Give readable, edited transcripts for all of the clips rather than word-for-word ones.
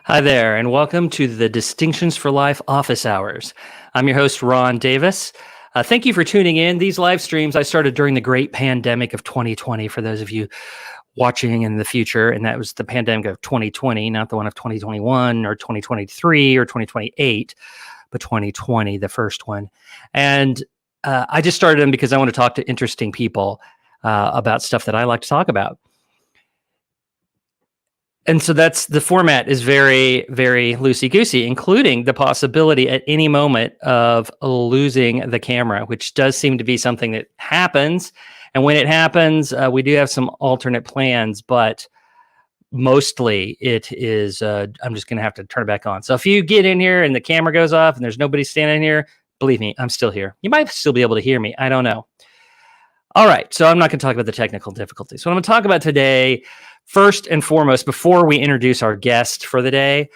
Hi there, and welcome to the Distinctions for Life office hours. I'm your host, Ron Davis. Thank you for tuning in. These live streams I started during the great pandemic of 2020, for those of you watching in the future, and that was the pandemic of 2020, not the one of 2021 or 2023 or 2028, but 2020, the first one. And I just started them because I want to talk to interesting people about stuff that I like to talk about. And so that's the format is very, very loosey-goosey, including the possibility at any moment of losing the camera, which does seem to be something that happens. And when it happens, we do have some alternate plans, but mostly it is, I'm just going to have to turn it back on. So if you get in here and the camera goes off and there's nobody standing here, believe me, I'm still here. You might still be able to hear me. I don't know. All right, so I'm not going to talk about the technical difficulties. What I'm going to talk about today, first and foremost, before we introduce our guest for the day,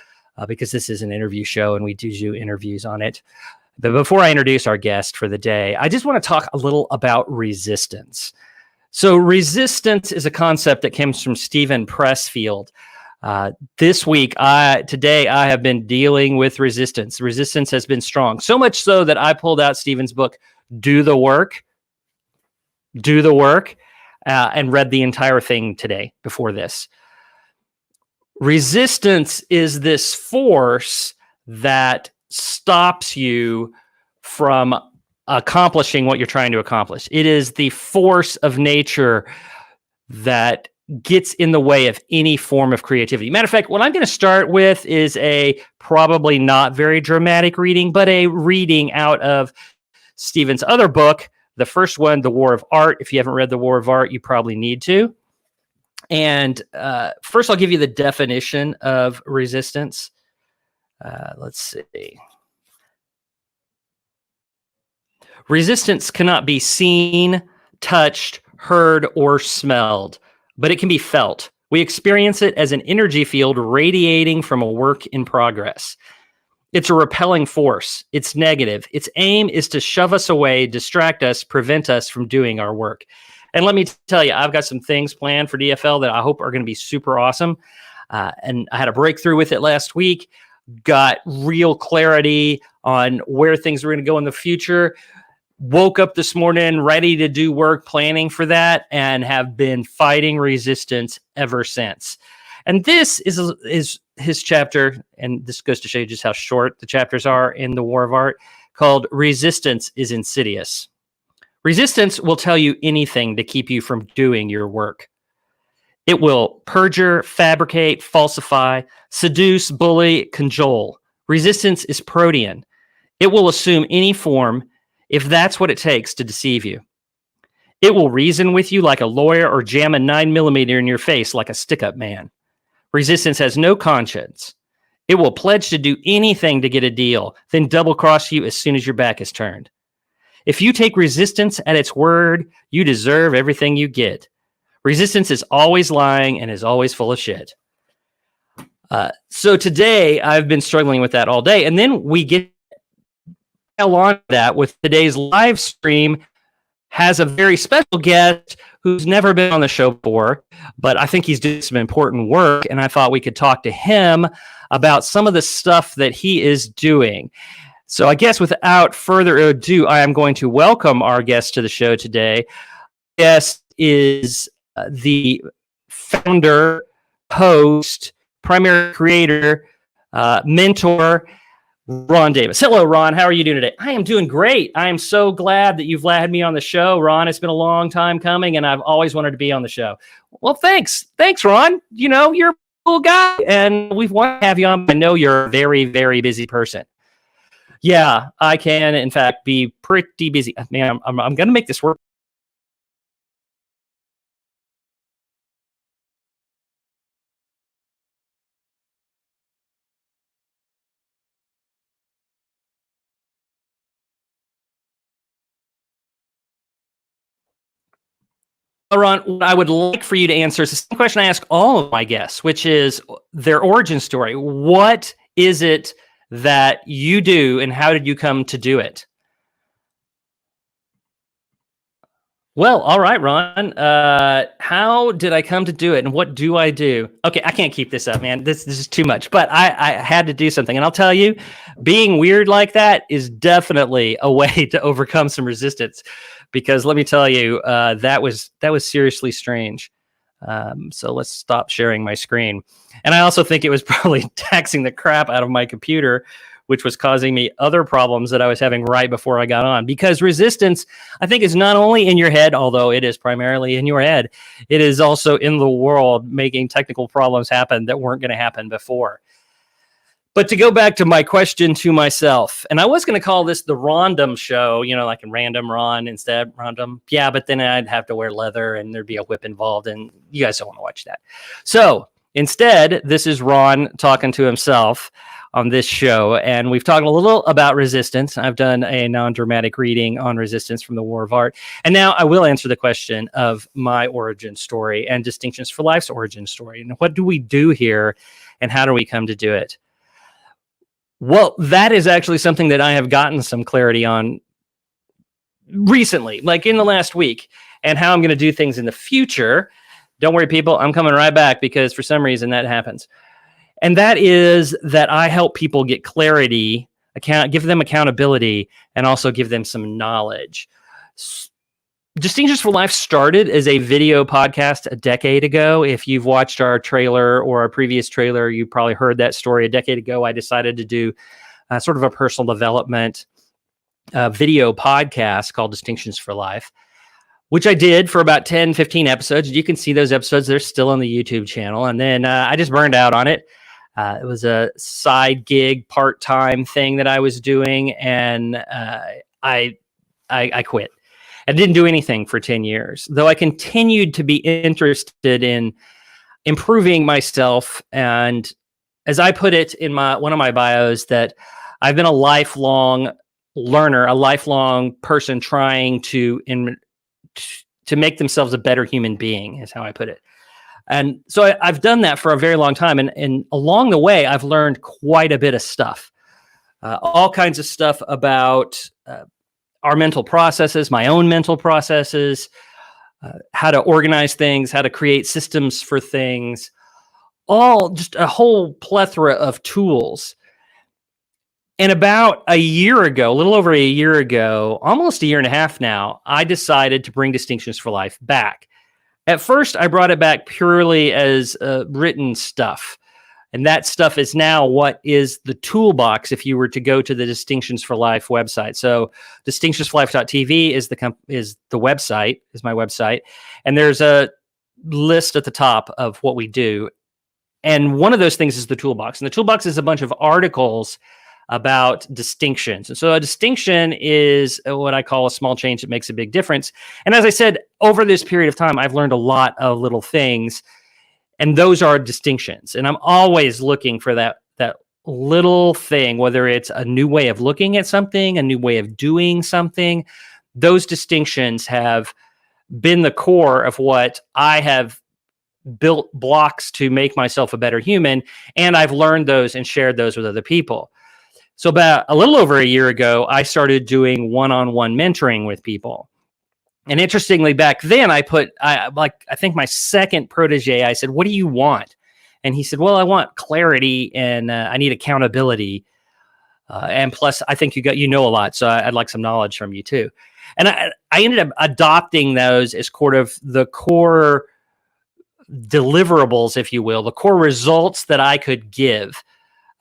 because this is an interview show and we do interviews on it. But before I introduce our guest for the day, I just want to talk a little about resistance. So resistance is a concept that comes from Stephen Pressfield. This week, today, I have been dealing with resistance. Resistance has been strong, so much so that I pulled out Stephen's book, Do the Work, and read the entire thing today before this. Resistance is this force that stops you from accomplishing what you're trying to accomplish. It is the force of nature that gets in the way of any form of creativity. Matter of fact, what I'm going to start with is a probably not very dramatic reading, but a reading out of Stephen's other book. The first one, The War of Art. If you haven't read The War of Art, you probably need to. And first, I'll give you the definition of resistance. Let's see. Resistance cannot be seen, touched, heard, or smelled, but it can be felt. We experience it as an energy field radiating from a work in progress. It's a repelling force. It's negative. Its aim is to shove us away, distract us, prevent us from doing our work. And let me tell you, I've got some things planned for DFL that I hope are going to be super awesome. And I had a breakthrough with it last week, got real clarity on where things are going to go in the future. Woke up this morning ready to do work, planning for that, and have been fighting resistance ever since. And this is his chapter, and this goes to show you just how short the chapters are in The War of Art, called Resistance is Insidious. Resistance will tell you anything to keep you from doing your work. It will perjure, fabricate, falsify, seduce, bully, cajole. Resistance is protean. It will assume any form if that's what it takes to deceive you. It will reason with you like a lawyer or jam a 9mm in your face like a stick-up man. Resistance has no conscience. It will pledge to do anything to get a deal, then double-cross you as soon as your back is turned. If you take resistance at its word, you deserve everything you get. Resistance is always lying and is always full of shit. So today, I've been struggling with that all day, and then we get along that with today's live stream has a very special guest who's never been on the show before, but I think he's doing some important work, and I thought we could talk to him about some of the stuff that he is doing. So I guess without further ado, I am going to welcome our guest to the show today. Our guest is the founder, host, primary creator, mentor, Ron Davis. Hello, Ron. How are you doing today? I am doing great. I am so glad that you've had me on the show, Ron. It's been a long time coming, and I've always wanted to be on the show. Well, thanks. Thanks, Ron. You know, you're a cool guy, and we've wanted to have you on. I know you're a very, very busy person. Yeah, I can, in fact, be pretty busy. Man, I'm going to make this work. Ron, what I would like for you to answer is the same question I ask all of my guests, which is their origin story. What is it that you do, and how did you come to do it? Well, all right, Ron. How did I come to do it, and what do I do? Okay, I can't keep this up, man. This is too much. But I had to do something, and I'll tell you, being weird like that is definitely a way to overcome some resistance. Because let me tell you, that was seriously strange. So let's stop sharing my screen. And I also think it was probably taxing the crap out of my computer, which was causing me other problems that I was having right before I got on. Because resistance, I think, is not only in your head, although it is primarily in your head, it is also in the world, making technical problems happen that weren't going to happen before. But to go back to my question to myself, and I was going to call this the Random Show, like in Random Ron instead, Random. Yeah, but then I'd have to wear leather and there'd be a whip involved, and you guys don't want to watch that. So instead, this is Ron talking to himself on this show, and we've talked a little about resistance. I've done a non-dramatic reading on resistance from the War of Art, and now I will answer the question of my origin story and Distinctions for Life's origin story. And what do we do here, and how do we come to do it? Well, that is actually something that I have gotten some clarity on recently, like in the last week, and how I'm going to do things in the future. Don't worry, people, I'm coming right back, because for some reason that happens. And that is that I help people get clarity, give them accountability, and also give them some knowledge. Distinctions for Life started as a video podcast a decade ago. If you've watched our trailer or our previous trailer, you probably heard that story. A decade ago, I decided to do sort of a personal development video podcast called Distinctions for Life, which I did for about 10, 15 episodes. You can see those episodes. They're still on the YouTube channel. And then I just burned out on it. It was a side gig, part-time thing that I was doing, and I quit. I didn't do anything for 10 years, though I continued to be interested in improving myself. And as I put it in one of my bios, that I've been a lifelong learner, a lifelong person trying to make themselves a better human being, is how I put it. And so I've done that for a very long time. And along the way, I've learned quite a bit of stuff, all kinds of stuff about our mental processes, my own mental processes, how to organize things, how to create systems for things, all just a whole plethora of tools. And about a year ago, a little over a year ago, almost a year and a half now, I decided to bring Distinctions for Life back. At first, I brought it back purely as written stuff. And that stuff is now what is the toolbox if you were to go to the Distinctions for Life website. So distinctionsforlife.tv is the website, is my website. And there's a list at the top of what we do. And one of those things is the toolbox. And the toolbox is a bunch of articles about distinctions. And so a distinction is what I call a small change that makes a big difference. And as I said, over this period of time, I've learned a lot of little things. And those are distinctions. And I'm always looking for that little thing, whether it's a new way of looking at something, a new way of doing something. Those distinctions have been the core of what I have built blocks to make myself a better human. And I've learned those and shared those with other people. So about a little over a year ago, I started doing one-on-one mentoring with people. And interestingly, back then I think my second protege, I said, "What do you want?" And he said, "Well, I want clarity and I need accountability. And plus, I think you know a lot, so I'd like some knowledge from you too." And I ended up adopting those as sort of the core deliverables, if you will, the core results that I could give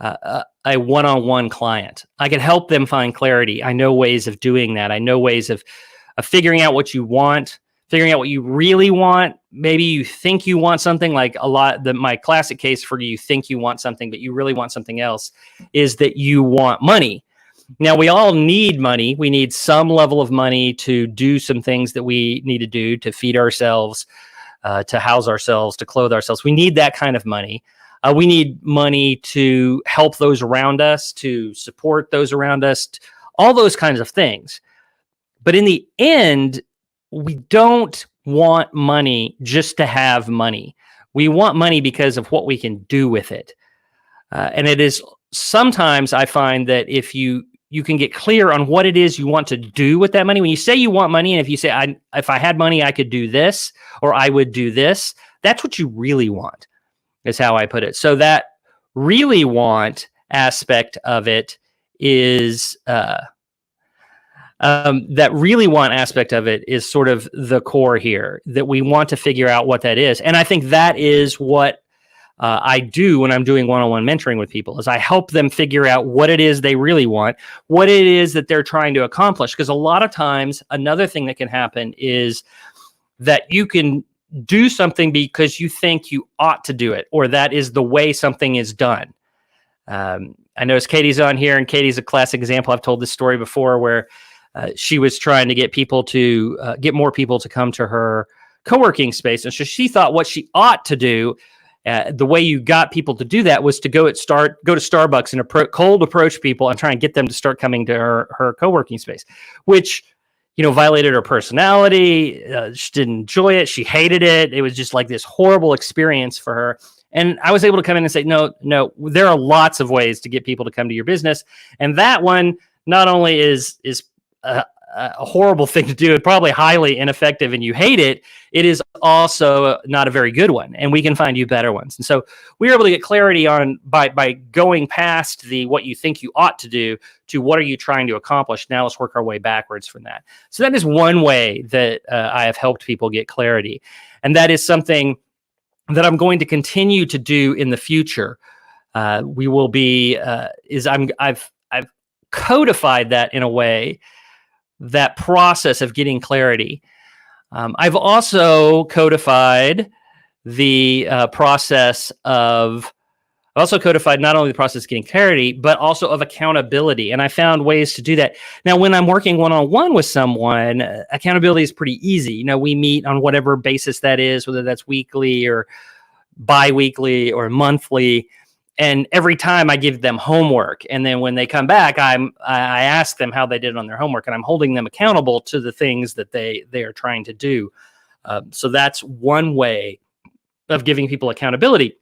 a one-on-one client. I could help them find clarity. I know ways of doing that. I know ways of figuring out what you want, figuring out what you really want. Maybe you think you want something, like my classic case for you think you want something, but you really want something else, is that you want money. Now, we all need money. We need some level of money to do some things that we need to do, to feed ourselves, to house ourselves, to clothe ourselves. We need that kind of money. We need money to help those around us, to support those around us, all those kinds of things. But in the end, we don't want money just to have money. We want money because of what we can do with it. And it is sometimes I find that if you you can get clear on what it is you want to do with that money. When you say you want money, and if you say, if I had money, I could do this, or I would do this, that's what you really want, is how I put it. So that really want aspect of it is sort of the core here, that we want to figure out what that is. And I think that is what I do when I'm doing one-on-one mentoring with people, is I help them figure out what it is they really want, what it is that they're trying to accomplish. Because a lot of times, another thing that can happen is that you can do something because you think you ought to do it, or that is the way something is done. I notice Katie's on here, and Katie's a classic example. I've told this story before, where she was trying to get people to get more people to come to her co-working space. And so she thought what she ought to do, the way you got people to do that, was to go to Starbucks and cold approach people and try and get them to start coming to her co-working space, which, violated her personality. She didn't enjoy it. She hated it. It was just like this horrible experience for her. And I was able to come in and say, no, there are lots of ways to get people to come to your business. And that one not only is a horrible thing to do, and probably highly ineffective, and you hate it, it is also not a very good one. And we can find you better ones. And so we were able to get clarity on by going past the what you think you ought to do to what are you trying to accomplish. Now let's work our way backwards from that. So that is one way that I have helped people get clarity. And that is something that I'm going to continue to do in the future. We will be, I've codified that in a way, that process of getting clarity. I've also codified the process of, not only the process of getting clarity, but also of accountability. And I found ways to do that. Now, when I'm working one-on-one with someone, accountability is pretty easy. We meet on whatever basis that is, whether that's weekly or bi-weekly or monthly. And every time I give them homework, and then when they come back, I ask them how they did on their homework, and I'm holding them accountable to the things that they are trying to do. So that's one way of giving people accountability.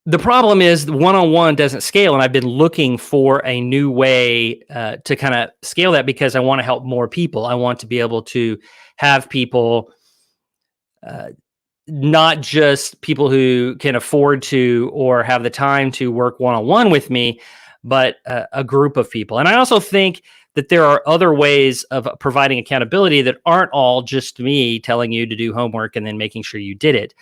The problem is the one-on-one doesn't scale, and I've been looking for a new way to kind of scale that, because I want to help more people. I want to be able to have people, not just people who can afford to or have the time to work one-on-one with me, but a group of people. And I also think that there are other ways of providing accountability that aren't all just me telling you to do homework and then making sure you did it.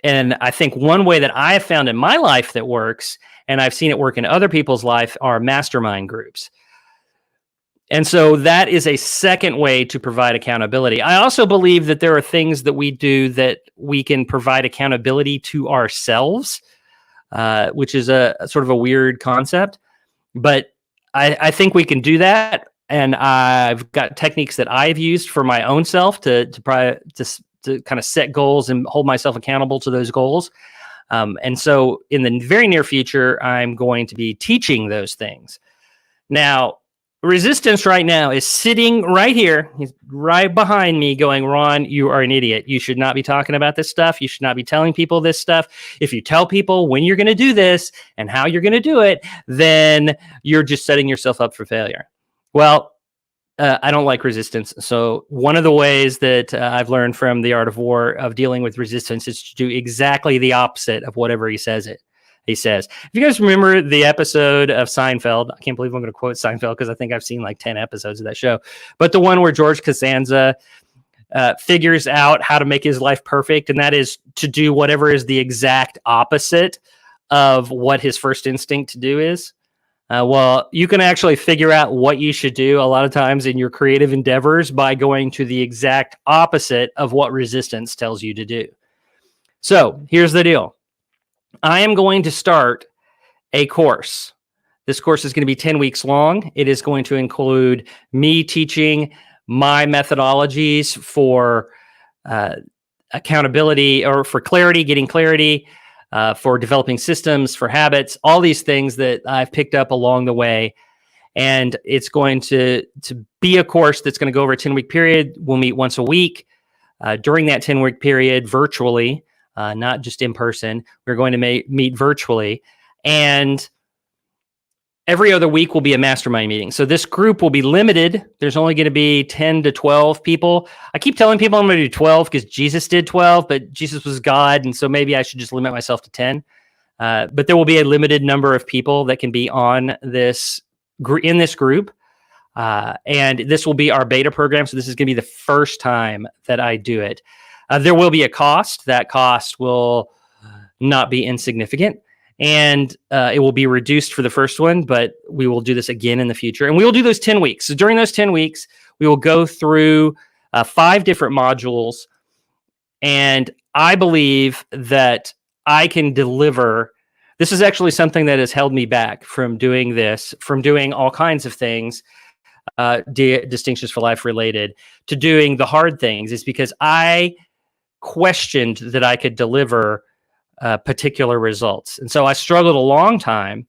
And I think one way that I have found in my life that works, and I've seen it work in other people's life, are mastermind groups. And so that is a second way to provide accountability. I also believe that there are things that we do that we can provide accountability to ourselves, which is a sort of a weird concept. But I think we can do that. And I've got techniques that I've used for my own self to kind of set goals and hold myself accountable to those goals. And so in the very near future, I'm going to be teaching those things. Now, Resistance right now is sitting right here. He's right behind me going, Ron, you are an idiot. You should not be talking about this stuff. You should not be telling people this stuff. If you tell people when you're going to do this and how you're going to do it, then you're just setting yourself up for failure. Well, I don't like resistance. So one of the ways that I've learned from The Art of War of dealing with resistance is to do exactly the opposite of whatever he says. If you guys remember the episode of Seinfeld, I can't believe I'm going to quote Seinfeld because I think I've seen like 10 episodes of that show, but the one where George Costanza figures out how to make his life perfect, and that is to do whatever is the exact opposite of what his first instinct to do is. Well, you can actually figure out what you should do a lot of times in your creative endeavors by going to the exact opposite of what resistance tells you to do. So here's the deal. I am going to start a course. This course is going to be 10 weeks long. It is going to include me teaching my methodologies for accountability, or for clarity, getting clarity, for developing systems, for habits, all these things that I've picked up along the way. And it's going to be a course that's going to go over a 10-week period. We'll meet once a week. During that 10-week period, virtually, not just in person, we're going to meet virtually. And every other week will be a mastermind meeting. So this group will be limited. There's only going to be 10 to 12 people. I keep telling people I'm going to do 12 because Jesus did 12, but Jesus was God. And so maybe I should just limit myself to 10. But there will be a limited number of people that can be on this in this group. And this will be our beta program. So this is going to be the first time that I do it. There will be a cost. That cost will not be insignificant. And it will be reduced for the first one, but we will do this again in the future. And we will do those 10 weeks. So during those 10 weeks, we will go through 5 different modules. And I believe that I can deliver. This is actually something that has held me back from doing this, from doing all kinds of things, distinctions for life related, to doing the hard things, is because I questioned that I could deliver particular results. And so I struggled a long time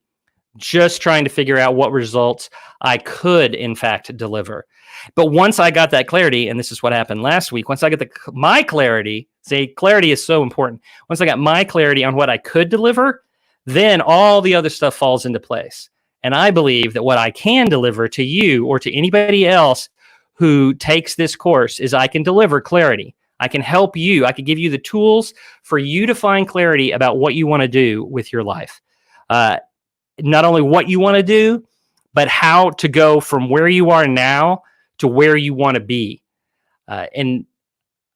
just trying to figure out what results I could, in fact, deliver. But once I got that clarity, and this is what happened last week, once I got my clarity, clarity is so important. Once I got my clarity on what I could deliver, then all the other stuff falls into place. And I believe that what I can deliver to you or to anybody else who takes this course is I can deliver clarity. I can help you. I can give you the tools for you to find clarity about what you want to do with your life. Not only what you want to do, but how to go from where you are now to where you want to be. And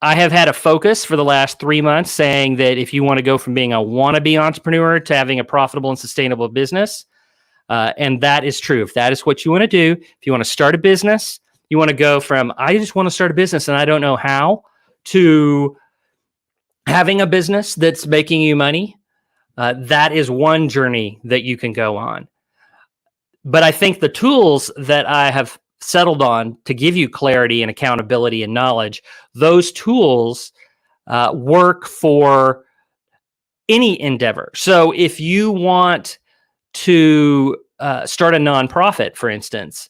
I have had a focus for the last 3 months saying that if you want to go from being a wannabe entrepreneur to having a profitable and sustainable business, and that is true. If that is what you want to do, if you want to start a business, you want to go from, I just want to start a business and I don't know how, to having a business that's making you money, that is one journey that you can go on. But I think the tools that I have settled on to give you clarity and accountability and knowledge, those tools work for any endeavor. So if you want to start a nonprofit, for instance,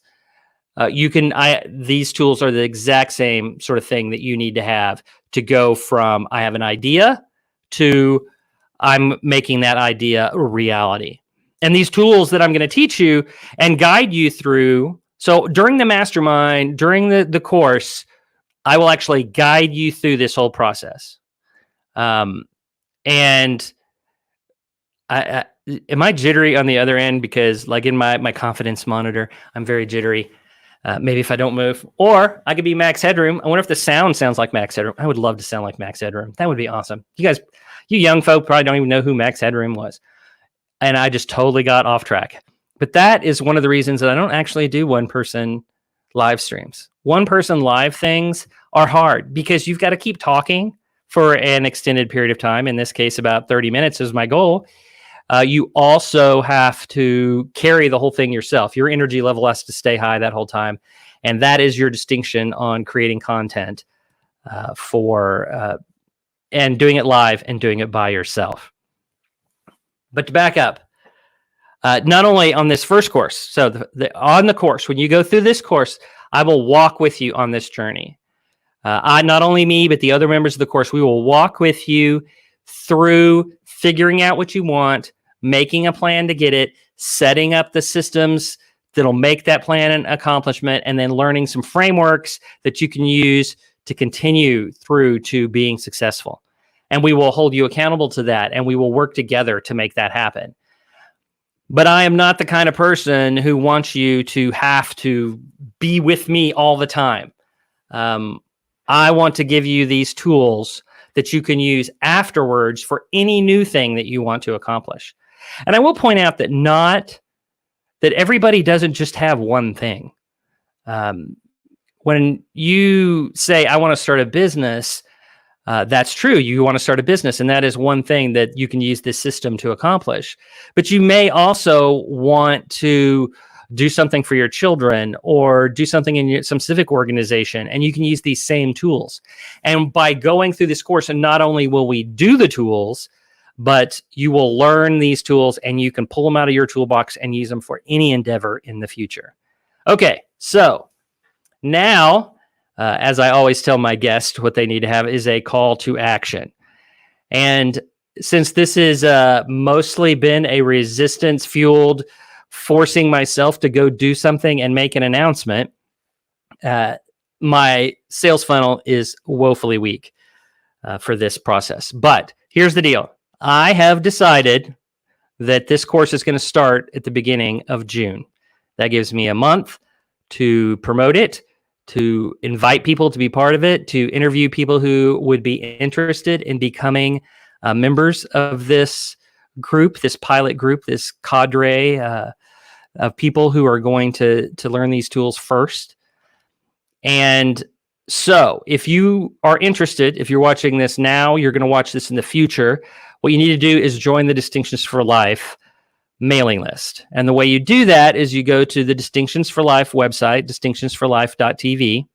these tools are the exact same sort of thing that you need to have to go from I have an idea to I'm making that idea a reality. And these tools that I'm going to teach you and guide you through. So during the mastermind, during the course, I will actually guide you through this whole process. And am I jittery on the other end? Because like in my confidence monitor, I'm very jittery. Maybe if I don't move, or I could be Max Headroom. I wonder if the sound sounds like Max Headroom. I would love to sound like Max Headroom. That would be awesome. You young folk probably don't even know who Max Headroom was. And I just totally got off track. But that is one of the reasons that I don't actually do one-person live streams. One-person live things are hard because you've got to keep talking for an extended period of time. In this case, about 30 minutes is my goal. You also have to carry the whole thing yourself. Your energy level has to stay high that whole time. And that is your distinction on creating content and doing it live and doing it by yourself. But to back up, not only on this first course, so on the course, when you go through this course, I will walk with you on this journey. Not only me, but the other members of the course, we will walk with you through figuring out what you want, making a plan to get it, setting up the systems that'll make that plan an accomplishment, and then learning some frameworks that you can use to continue through to being successful. And we will hold you accountable to that, and we will work together to make that happen. But I am not the kind of person who wants you to have to be with me all the time. I want to give you these tools that you can use afterwards for any new thing that you want to accomplish. And I will point out that everybody doesn't just have one thing. When you say, I want to start a business, that's true. You want to start a business, and that is one thing that you can use this system to accomplish. But you may also want to do something for your children or do something in some civic organization, and you can use these same tools. And by going through this course, and not only will we do the tools, but you will learn these tools and you can pull them out of your toolbox and use them for any endeavor in the future. Okay, so now, as I always tell my guests, what they need to have is a call to action. And since this is mostly been a resistance-fueled forcing myself to go do something and make an announcement, my sales funnel is woefully weak for this process. But here's the deal. I have decided that this course is going to start at the beginning of June. That gives me a month to promote it, to invite people to be part of it, to interview people who would be interested in becoming members of this group, this pilot group, this cadre of people who are going to learn these tools first. And so if you are interested, if you're watching this now, you're going to watch this in the future, what you need to do is join the Distinctions for Life mailing list. And the way you do that is you go to the Distinctions for Life website, distinctionsforlife.tv,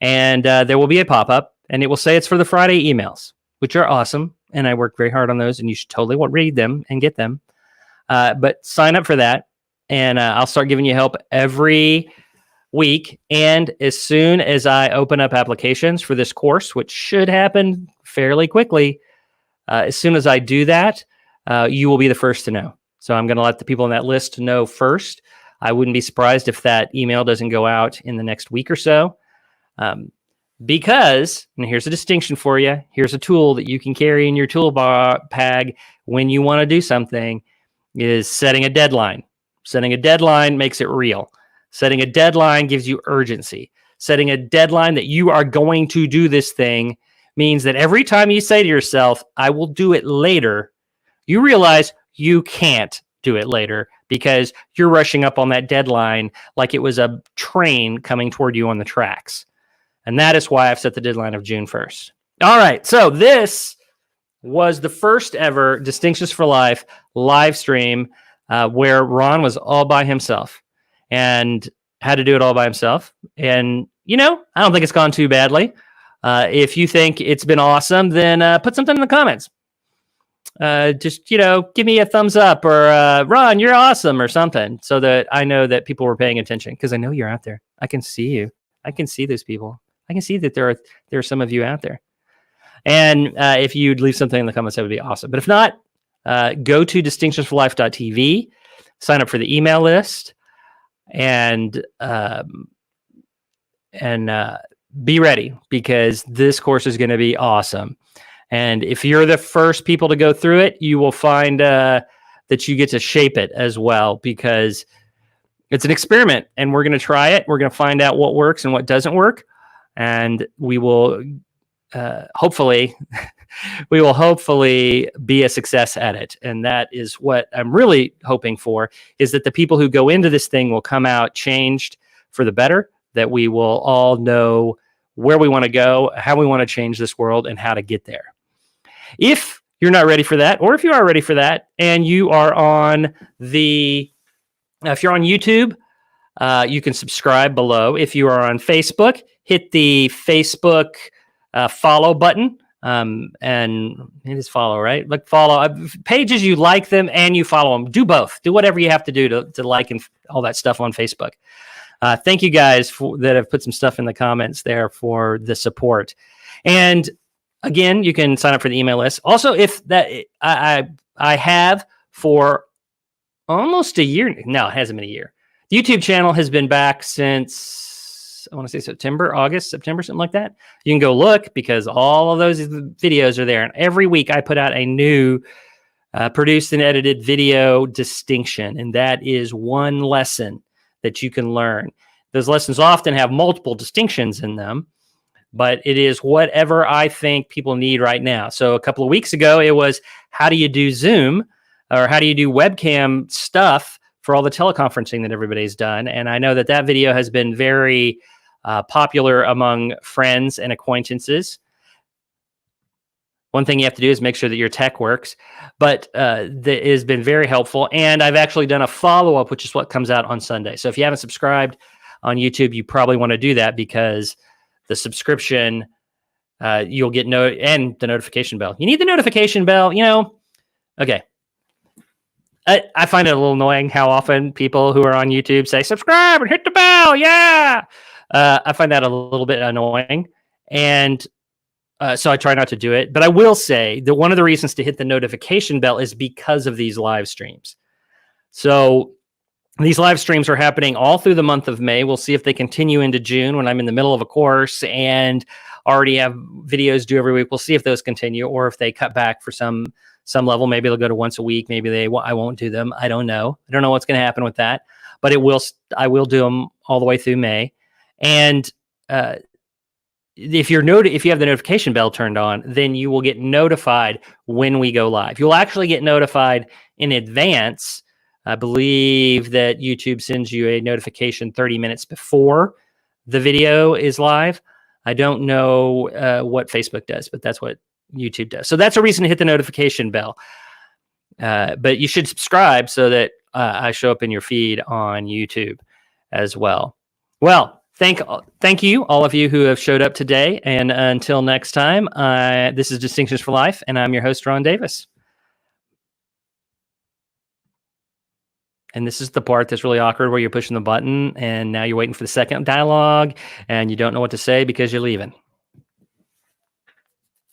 and there will be a pop-up, and it will say it's for the Friday emails, which are awesome. And I work very hard on those, and you should totally read them and get them. But sign up for that, and I'll start giving you help every week. And as soon as I open up applications for this course, which should happen fairly quickly, as soon as I do that, you will be the first to know. So I'm going to let the people on that list know first. I wouldn't be surprised if that email doesn't go out in the next week or so. Because, and here's a distinction for you, here's a tool that you can carry in your tool bag when you want to do something, is setting a deadline. Setting a deadline makes it real. Setting a deadline gives you urgency. Setting a deadline that you are going to do this thing means that every time you say to yourself, I will do it later, you realize you can't do it later because you're rushing up on that deadline like it was a train coming toward you on the tracks. And that is why I've set the deadline of June 1st. All right. So this was the first ever Distinctions for Life live stream where Ron was all by himself and had to do it all by himself. And, I don't think it's gone too badly. If you think it's been awesome, then put something in the comments. Just, give me a thumbs up or Ron, you're awesome or something so that I know that people were paying attention because I know you're out there. I can see you. I can see those people. I can see that there are some of you out there. And if you'd leave something in the comments, that would be awesome. But if not, go to distinctionsforlife.tv, sign up for the email list, and be ready because this course is going to be awesome. And if you're the first people to go through it, you will find that you get to shape it as well because it's an experiment and we're going to try it. We're going to find out what works and what doesn't work. And we will hopefully be a success at it. And that is what I'm really hoping for, is that the people who go into this thing will come out changed for the better, that we will all know where we want to go, how we want to change this world, and how to get there. If you're not ready for that, or if you are ready for that, and you are on if you're on YouTube, you can subscribe below. If you are on Facebook, hit the Facebook follow button. And it is follow, right? Like follow pages, you like them and you follow them. Do both. Do whatever you have to do to like and all that stuff on Facebook. Thank you guys that have put some stuff in the comments there for the support. And again, you can sign up for the email list. Also, if that I have for almost a year. No, it hasn't been a year. The YouTube channel has been back since, I want to say September, something like that. You can go look because all of those videos are there. And every week I put out a new produced and edited video distinction. And that is one lesson that you can learn. Those lessons often have multiple distinctions in them, but it is whatever I think people need right now. So a couple of weeks ago, it was how do you do Zoom or how do you do webcam stuff for all the teleconferencing that everybody's done. And I know that video has been very popular among friends and acquaintances. One thing you have to do is make sure that your tech works, but that has been very helpful. And I've actually done a follow-up, which is what comes out on Sunday. So if you haven't subscribed on YouTube, you probably want to do that because the subscription, you'll get and the notification bell. You need the notification bell, Okay. I find it a little annoying how often people who are on YouTube say, subscribe and hit the bell. Yeah. I find that a little bit annoying. And so I try not to do it. But I will say that one of the reasons to hit the notification bell is because of these live streams. So These live streams are happening all through the month of May. We'll see if they continue into June when I'm in the middle of a course and already have videos due every week. We'll see if those continue or if they cut back for some level. Maybe they'll go to once a week. Maybe I won't do them. I don't know. I don't know what's going to happen with that, but I will do them all the way through May. And if you have the notification bell turned on, then you will get notified when we go live. You'll actually get notified in advance. I believe that YouTube sends you a notification 30 minutes before the video is live. I don't know what Facebook does, but that's what YouTube does. So that's a reason to hit the notification bell. But you should subscribe so that I show up in your feed on YouTube as well. Well, thank you, all of you who have showed up today. And until next time, this is Distinctions for Life, and I'm your host, Ron Davis. And this is the part that's really awkward where you're pushing the button and now you're waiting for the second dialogue and you don't know what to say because you're leaving.